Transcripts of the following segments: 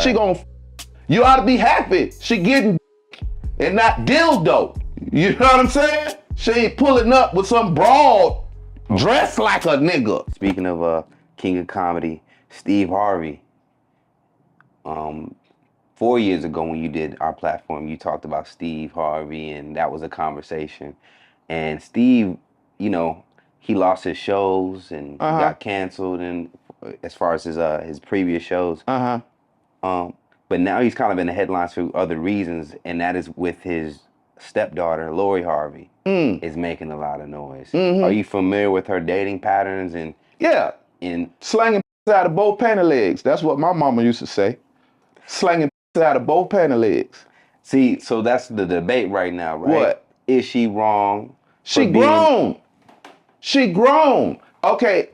Right. You ought to be happy. She getting and not dildo. You know what I'm saying? She ain't pulling up with some broad dressed like a nigga. Speaking of King of Comedy, Steve Harvey. 4 years ago when you did our platform, you talked about Steve Harvey, and that was a conversation. And Steve, you know, he lost his shows and got canceled, and as far as his previous shows. But now he's kind of in the headlines for other reasons, and that is with his stepdaughter, Lori Harvey, is making a lot of noise. Are you familiar with her dating patterns and slanging out of both panty legs? That's what my mama used to say. Slanging out of both panty legs. See, so that's the debate right now, right? What? Is she wrong? She grown. She grown. Okay,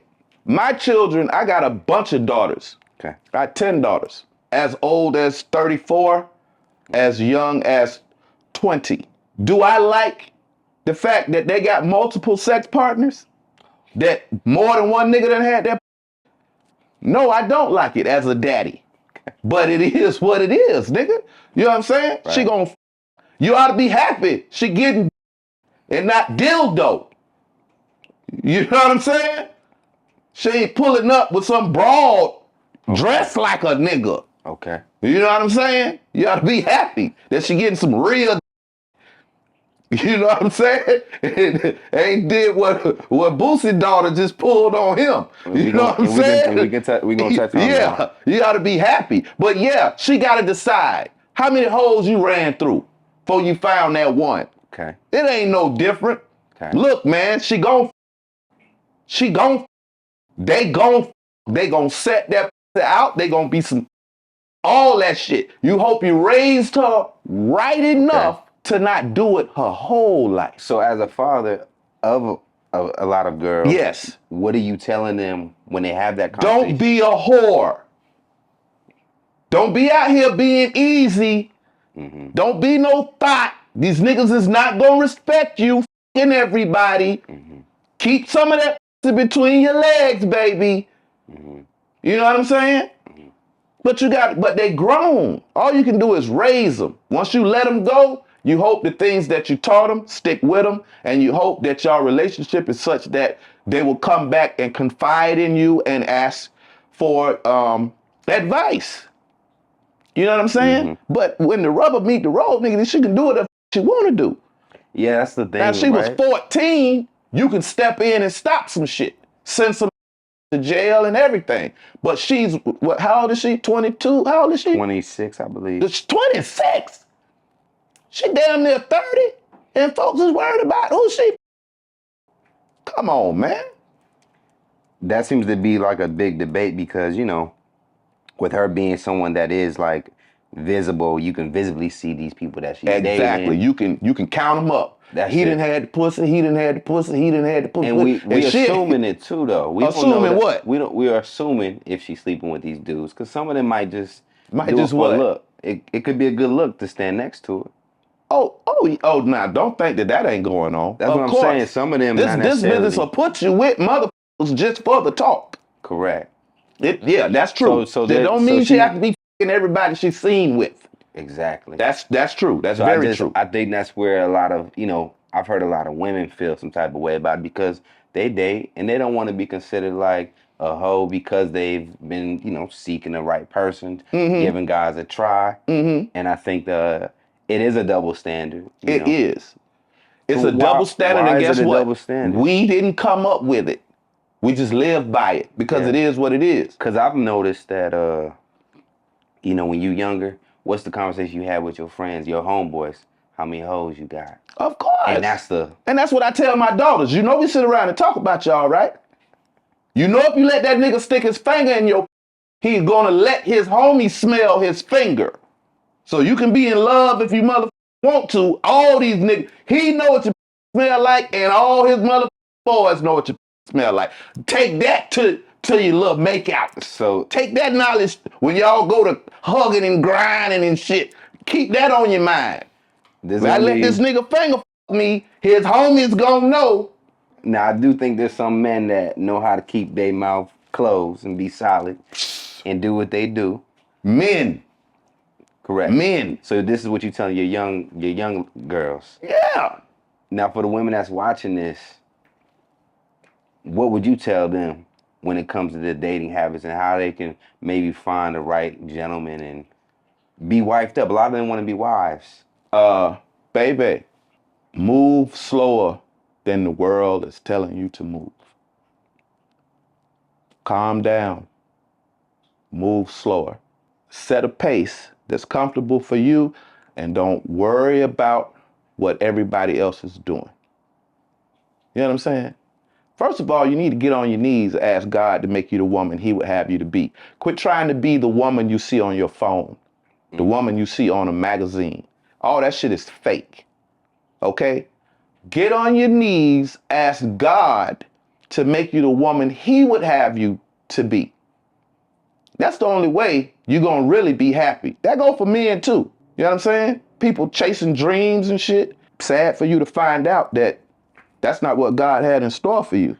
my children, I got a bunch of daughters. Okay. I got 10 daughters. As old as 34, as young as 20. Do I like the fact that they got multiple sex partners? That more than one nigga done had that? No, I don't like it as a daddy. But it is what it is, nigga. You know what I'm saying? Right. She gon' you ought to be happy. She getting and not dildo. You know what I'm saying? She ain't pulling up with some broad dressed like a nigga. Okay. You know what I'm saying? You ought to be happy that she getting some real. You know what I'm saying? Ain't did what Boosie's daughter just pulled on him. You know what I'm saying? We gonna touch on that. Yeah, you ought to be happy. But yeah, she got to decide how many hoes you ran through before you found that one. Okay. It ain't no different. Okay. Look, man, they gon' set that out. They gonna be some, all that shit. You hope you raised her right enough to not do it her whole life. So as a father of a lot of girls, yes, what are you telling them when they have that conversation? Don't be a whore. Don't be out here being easy. Don't be no thought. These niggas is not gonna respect you f***ing everybody. Keep some of that between your legs, baby. You know what I'm saying? But they grown. All you can do is raise them. Once you let them go, you hope the things that you taught them stick with them, and you hope that your relationship is such that they will come back and confide in you and ask for advice. You know what I'm saying? But when the rubber meet the road, nigga, she can do whatever she want to do. Yeah, that's the thing. Now, she was 14, you can step in and stop some shit. Send some to jail and everything. But she's, how old is she? 22? How old is she? 26, I believe. It's 26? She damn near 30, and folks is worried about who she. Come on, man. That seems to be like a big debate because, you know, with her being someone that is like visible, you can visibly see these people that she's dating. Exactly. You can count them up. He done had the pussy. He done had the pussy. He done had the pussy. And we assuming it too, though. We assuming what? We are assuming if she's sleeping with these dudes, because some of them might just do what? it for a look. It could be a good look to stand next to her. Oh! Now don't think that ain't going on. That's what I'm saying. Some of them. This business will put you with motherfuckers just for the talk. Correct. Yeah, that's true. So that don't mean she have to be f***ing everybody she's seen with. Exactly. That's true. That's very true. I think that's where a lot of, you know, I've heard a lot of women feel some type of way about it because they date and they don't want to be considered like a hoe because they've been, you know, seeking the right person, giving guys a try. And I think it is a double standard. It is. It's a double standard, and guess what? Double standard? We didn't come up with it. We just live by it because it is what it is. Because I've noticed that, you know, when you're younger, what's the conversation you had with your friends, your homeboys? How many hoes you got? Of course. And that's what I tell my daughters. You know we sit around and talk about y'all, right? You know if you let that nigga stick his finger in your, he's gonna let his homie smell his finger. So you can be in love if you mother want to. All these niggas, he know what you smell like, and all his mother boys know what you smell like. Take that to your little makeout. So take that knowledge when y'all go to hugging and grinding and shit. Keep that on your mind. I let this nigga finger me, his homies gonna know. Now I do think there's some men that know how to keep their mouth closed and be solid and do what they do. Men. Correct. Men. So this is what you telling your young girls. Yeah. Now, for the women that's watching this, what would you tell them when it comes to their dating habits and how they can maybe find the right gentleman and be wifed up? A lot of them want to be wives. Baby, move slower than the world is telling you to move. Calm down. Move slower. Set a pace that's comfortable for you and don't worry about what everybody else is doing. You know what I'm saying? First of all, you need to get on your knees and ask God to make you the woman he would have you to be. Quit trying to be the woman you see on your phone, the woman you see on a magazine. All that shit is fake. Okay? Get on your knees, ask God to make you the woman he would have you to be. That's the only way you're going to really be happy. That go for men too. You know what I'm saying? People chasing dreams and shit. Sad for you to find out that that's not what God had in store for you.